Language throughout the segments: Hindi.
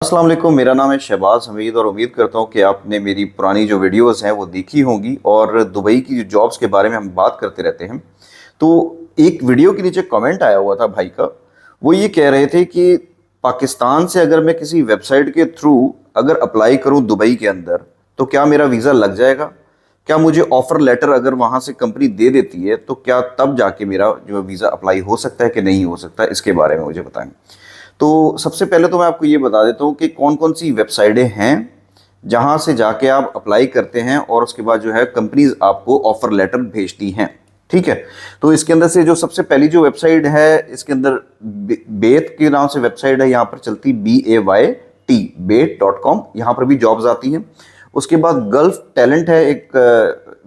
अस्सलाम वालेकुम। मेरा नाम है शहबाज हमीद और उम्मीद करता हूँ कि आपने मेरी पुरानी जो वीडियोस हैं वो देखी होंगी। और दुबई की जो जॉब्स के बारे में हम बात करते रहते हैं, तो एक वीडियो के नीचे कमेंट आया हुआ था भाई का। वो ये कह रहे थे कि पाकिस्तान से अगर मैं किसी वेबसाइट के थ्रू अगर अप्लाई करूँ दुबई के अंदर, तो क्या मेरा वीज़ा लग जाएगा? क्या मुझे ऑफर लेटर अगर वहाँ से कंपनी दे देती है तो क्या तब जाके मेरा जो वीज़ा अप्लाई हो सकता है कि नहीं हो सकता? इसके बारे में मुझे बताएं। तो सबसे पहले तो मैं आपको ये बता देता हूँ कि कौन कौन सी वेबसाइटें हैं जहाँ से जाके आप अप्लाई करते हैं और उसके बाद जो है कंपनीज आपको ऑफर लेटर भेजती हैं। ठीक है। तो इसके अंदर से जो सबसे पहली जो वेबसाइट है, इसके अंदर बेट के नाम से वेबसाइट है, यहाँ पर चलती BAYT बेट.com, यहाँ पर भी जॉब्स आती हैं। उसके बाद गल्फ टैलेंट है, एक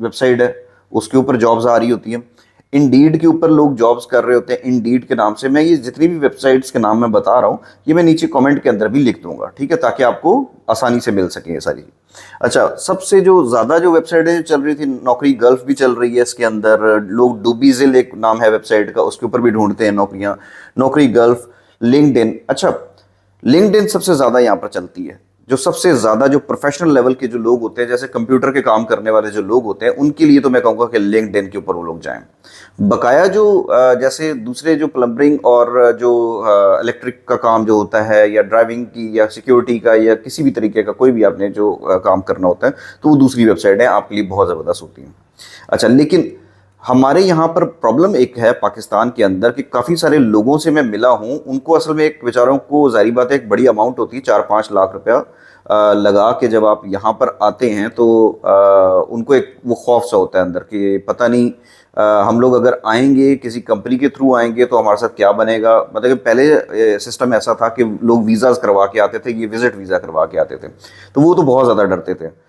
वेबसाइट है, उसके ऊपर जॉब्स आ रही होती हैं। इंडीड के ऊपर लोग जॉब्स कर रहे होते हैं, इंडीड के नाम से। मैं ये जितनी भी वेबसाइट्स के नाम मैं बता रहा हूँ ये मैं नीचे कमेंट के अंदर भी लिख दूंगा, ठीक है, ताकि आपको आसानी से मिल सके ये सारी। अच्छा, सबसे जो ज़्यादा जो वेबसाइट है चल रही थी, नौकरी गल्फ भी चल रही है। इसके अंदर लोग डूबीजिल एक नाम है वेबसाइट का, उसके ऊपर भी ढूंढते हैं नौकरियाँ। नौकरी गल्फ, लिंक्डइन। अच्छा, लिंक्डइन सबसे ज़्यादा यहाँ पर चलती है। जो सबसे ज़्यादा जो प्रोफेशनल लेवल के जो लोग होते हैं, जैसे कंप्यूटर के काम करने वाले जो लोग होते हैं, उनके लिए तो मैं कहूँगा कि लिंक्डइन के ऊपर वो लोग जाएं। बकाया जो जैसे दूसरे जो प्लम्बरिंग और जो इलेक्ट्रिक का काम जो होता है, या ड्राइविंग की या सिक्योरिटी का या किसी भी तरीके का कोई भी आपने जो काम करना होता है, तो वो दूसरी वेबसाइटें आपके लिए बहुत ज़बरदस्त होती हैं। अच्छा, लेकिन हमारे यहाँ पर प्रॉब्लम एक है पाकिस्तान के अंदर कि काफ़ी सारे लोगों से मैं मिला हूँ, उनको असल में एक बेचारों को ज़ाहिर बात है एक बड़ी अमाउंट होती है, 4-5 लाख रुपया लगा के जब आप यहाँ पर आते हैं तो उनको एक वो खौफ सा होता है अंदर कि पता नहीं हम लोग अगर आएंगे किसी कंपनी के थ्रू आएंगे तो हमारे साथ क्या बनेगा। मतलब कि पहले सिस्टम ऐसा था कि लोग वीज़ाज करवा के आते थे, ये विजिट वीज़ा करवा के आते थे, तो वो तो बहुत ज़्यादा डरते थे।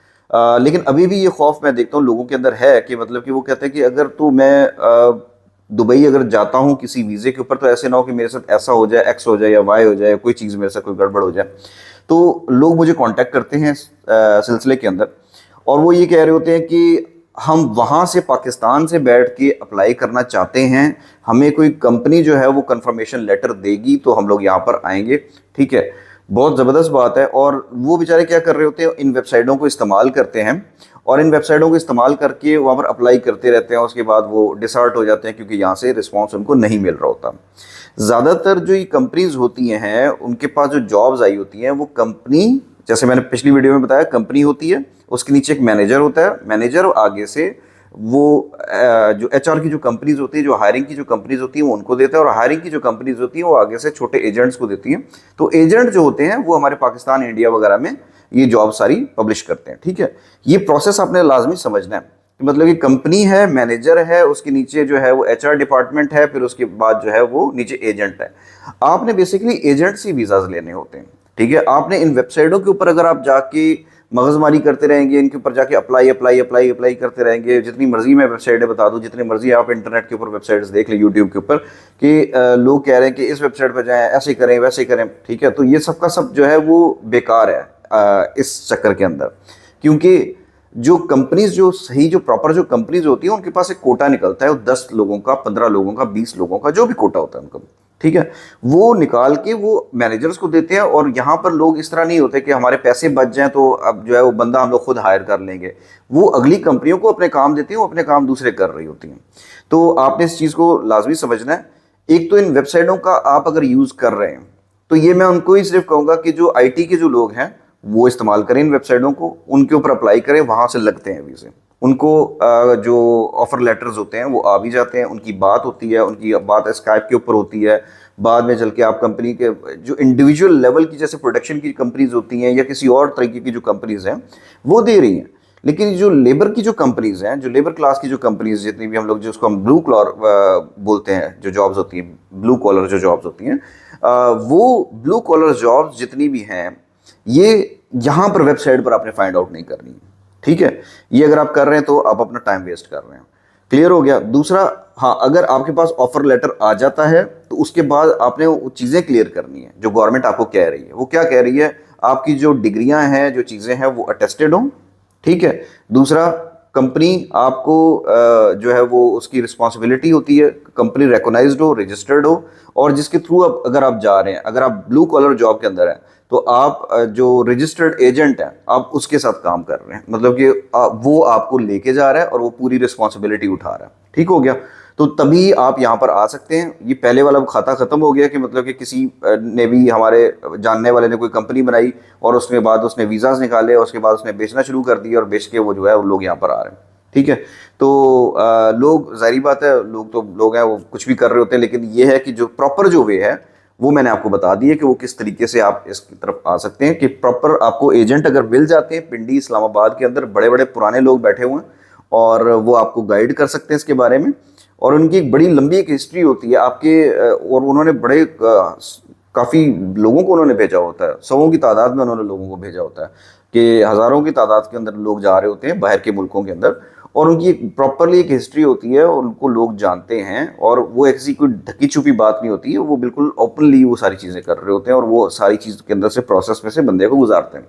लेकिन अभी भी ये खौफ मैं देखता हूँ लोगों के अंदर है कि मतलब कि वो कहते हैं कि अगर तो मैं दुबई अगर जाता हूँ किसी वीज़े के ऊपर, तो ऐसे ना हो कि मेरे साथ ऐसा हो जाए, एक्स हो जाए या वाई हो जाए, कोई चीज़ मेरे साथ कोई गड़बड़ हो जाए। तो लोग मुझे कांटेक्ट करते हैं सिलसिले के अंदर, और वो ये कह रहे होते हैं कि हम वहाँ से पाकिस्तान से बैठ के अप्लाई करना चाहते हैं, हमें कोई कंपनी जो है वो कंफर्मेशन लेटर देगी तो हम लोग यहाँ पर आएंगे। ठीक है, बहुत ज़बरदस्त बात है। और वो बेचारे क्या कर रहे होते हैं, इन वेबसाइटों को इस्तेमाल करते हैं और इन वेबसाइटों को इस्तेमाल करके वहाँ पर अप्लाई करते रहते हैं। उसके बाद वो डिसहार्ट हो जाते हैं क्योंकि यहाँ से रिस्पॉन्स उनको नहीं मिल रहा होता। ज़्यादातर जो ये कंपनीज होती हैं उनके पास जो जॉब्स आई होती हैं, वो कंपनी, जैसे मैंने पिछली वीडियो में बताया, कंपनी होती है, उसके नीचे एक मैनेजर होता है, मैनेजर आगे से वो जो HR की जो कंपनीज होती है, जो हायरिंग की जो कंपनीज होती हैं वो उनको देता है, और हायरिंग की जो कंपनीज होती हैं वो आगे से छोटे एजेंट्स को देती हैं। तो एजेंट जो होते हैं वो हमारे पाकिस्तान, इंडिया वगैरह में ये जॉब सारी पब्लिश करते हैं। ठीक है, ये प्रोसेस आपने लाजमी समझना है। मतलब कि कंपनी है, मैनेजर है, उसके नीचे जो है वो HR डिपार्टमेंट है, फिर उसके बाद जो है वो नीचे एजेंट है। आपने बेसिकली एजेंट से वीज़ाज लेने होते हैं। ठीक है, आपने इन वेबसाइटों के ऊपर अगर आप जाके मगजमारी करते रहेंगे, इनके ऊपर जाके अप्लाई अप्लाई अप्लाई अप्लाई करते रहेंगे, जितनी मर्जी मैं वेबसाइटें बता दूं, जितनी मर्जी आप इंटरनेट के ऊपर वेबसाइट्स देख लें, यूट्यूब के ऊपर, कि लोग कह रहे हैं कि इस वेबसाइट पर जाएं, ऐसे करें वैसे करें। ठीक है, तो ये सब का सब जो है वो बेकार है इस चक्कर के अंदर। क्योंकि जो कंपनीज, जो सही जो प्रॉपर जो कंपनीज होती है, उनके पास एक कोटा निकलता है, वो 10 लोगों का, 15 लोगों का, 20 लोगों का, जो भी कोटा होता है उनका। ठीक है, वो निकाल के वो मैनेजर्स को देते हैं। और यहाँ पर लोग इस तरह नहीं होते कि हमारे पैसे बच जाएं तो अब जो है वो बंदा हम लोग खुद हायर कर लेंगे। वो अगली कंपनियों को अपने काम देती हैं, वो अपने काम दूसरे कर रही होती हैं। तो आपने इस चीज़ को लाजमी समझना है। एक तो इन वेबसाइटों का आप अगर यूज़ कर रहे हैं तो ये मैं उनको ही सिर्फ कहूँगा कि जो IT के जो लोग हैं वो इस्तेमाल करें इन वेबसाइटों को, उनके ऊपर अप्लाई करें, वहाँ से लगते हैं वीज़े। उनको जो ऑफर लेटर्स होते हैं वो आ भी जाते हैं, उनकी बात होती है, उनकी बात स्काइप के ऊपर होती है। बाद में चल के आप कंपनी के जो इंडिविजुअल लेवल की, जैसे प्रोडक्शन की कंपनीज होती हैं या किसी और तरीके की जो कंपनीज हैं, वो दे रही हैं। लेकिन जो लेबर की जो कंपनीज हैं, जो लेबर क्लास की जो कंपनीज, जितनी भी हम लोग जिसको हम ब्लू कॉलर बोलते हैं, जो जॉब्स होती हैं, ब्लू कॉलर जो जॉब्स होती हैं, वो ब्लू कॉलर जॉब्स जितनी भी हैं, ये यहाँ पर वेबसाइट पर आपने फाइंड आउट नहीं करनी है। ठीक है, ये अगर आप कर रहे हैं तो आप अपना टाइम वेस्ट कर रहे हैं। क्लियर हो गया। दूसरा, हाँ, अगर आपके पास ऑफर लेटर आ जाता है तो उसके बाद आपने वो चीज़ें क्लियर करनी है जो गवर्नमेंट आपको कह रही है। वो क्या कह रही है, आपकी जो डिग्रियां हैं, जो चीज़ें हैं, वो अटेस्टेड हों। ठीक है। दूसरा, कंपनी आपको जो है वो उसकी रिस्पॉन्सिबिलिटी होती है, कंपनी रिकॉग्नाइज्ड हो, रजिस्टर्ड हो, और जिसके थ्रू अब अगर आप जा रहे हैं, अगर आप ब्लू कॉलर जॉब के अंदर हैं, तो आप जो रजिस्टर्ड एजेंट है आप उसके साथ काम कर रहे हैं, मतलब कि वो आपको लेके जा रहा है और वो पूरी रिस्पॉन्सिबिलिटी उठा रहा है। ठीक हो गया, तो तभी आप यहाँ पर आ सकते हैं। ये पहले वाला खाता खत्म हो गया कि मतलब कि किसी ने भी, हमारे जानने वाले ने कोई कंपनी बनाई और उसके बाद उसने वीज़ाज निकाले और उसके बाद उसने बेचना शुरू कर दिया और बेच के वो जो है वो लोग यहाँ पर आ रहे हैं। ठीक है, तो लोग, जाहिर बात है, लोग तो लोग हैं, वो कुछ भी कर रहे होते हैं, लेकिन ये है कि जो प्रॉपर जो वे है वो मैंने आपको बता दी है कि वो किस तरीके से आप इसकी तरफ आ सकते हैं। कि प्रॉपर आपको एजेंट अगर मिल जाते हैं पिंडी इस्लामाबाद के अंदर, बड़े बड़े पुराने लोग बैठे हुए हैं और वो आपको गाइड कर सकते हैं इसके बारे में। और उनकी एक बड़ी लंबी एक हिस्ट्री होती है आपके, और उन्होंने बड़े काफ़ी लोगों को उन्होंने भेजा होता है, सौों की तादाद में उन्होंने लोगों को भेजा होता है, कि हज़ारों की तादाद के अंदर लोग जा रहे होते हैं बाहर के मुल्कों के अंदर, और उनकी एक प्रॉपरली एक हिस्ट्री होती है और उनको लोग जानते हैं। और वो ऐसी कोई ढकी छुपी बात नहीं होती है, वो बिल्कुल ओपनली वो सारी चीज़ें कर रहे होते हैं और वो सारी चीज़ के अंदर से प्रोसेस में से बंदे को गुजारते हैं।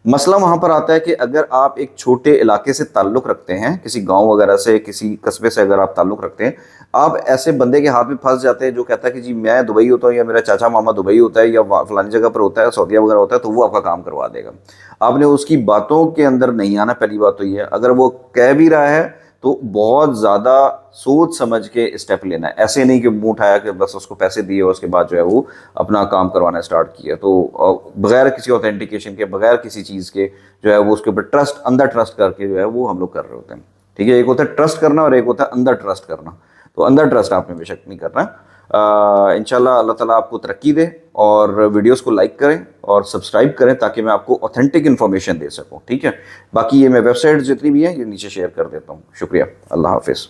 मसला वहाँ पर आता है कि अगर आप एक छोटे इलाके से ताल्लुक़ रखते हैं, किसी गांव वगैरह से, किसी कस्बे से अगर आप ताल्लुक़ रखते हैं, आप ऐसे बंदे के हाथ में फंस जाते हैं जो कहता है कि जी मैं दुबई होता हूँ, या मेरा चाचा मामा दुबई होता है, या फलानी जगह पर होता है, सऊदीया वगैरह होता है, तो वो आपका काम करवा देगा। आपने उसकी बातों के अंदर नहीं आना, पहली बात तो ये है। अगर वो कह भी रहा है तो बहुत ज़्यादा सोच समझ के स्टेप लेना है, ऐसे नहीं कि मुंह उठाया कि बस उसको पैसे दिए और उसके बाद जो है वो अपना काम करवाना स्टार्ट किया। तो बगैर किसी ऑथेंटिकेशन के, बगैर किसी चीज़ के जो है वो उसके ऊपर ट्रस्ट, अंदर ट्रस्ट करके जो है वो हम लोग कर रहे होते हैं। ठीक है, एक होता है ट्रस्ट करना और एक होता है अंदर ट्रस्ट करना। तो अंदर ट्रस्ट आपने बेशक नहीं करना। इंशाल्लाह अल्लाह ताला आपको तरक्की दे, और वीडियोस को लाइक करें और सब्सक्राइब करें ताकि मैं आपको ऑथेंटिक इन्फॉर्मेशन दे सकूं। ठीक है, बाकी ये मैं वेबसाइट जितनी भी हैं ये नीचे शेयर कर देता हूँ। शुक्रिया, अल्लाह हाफिज़।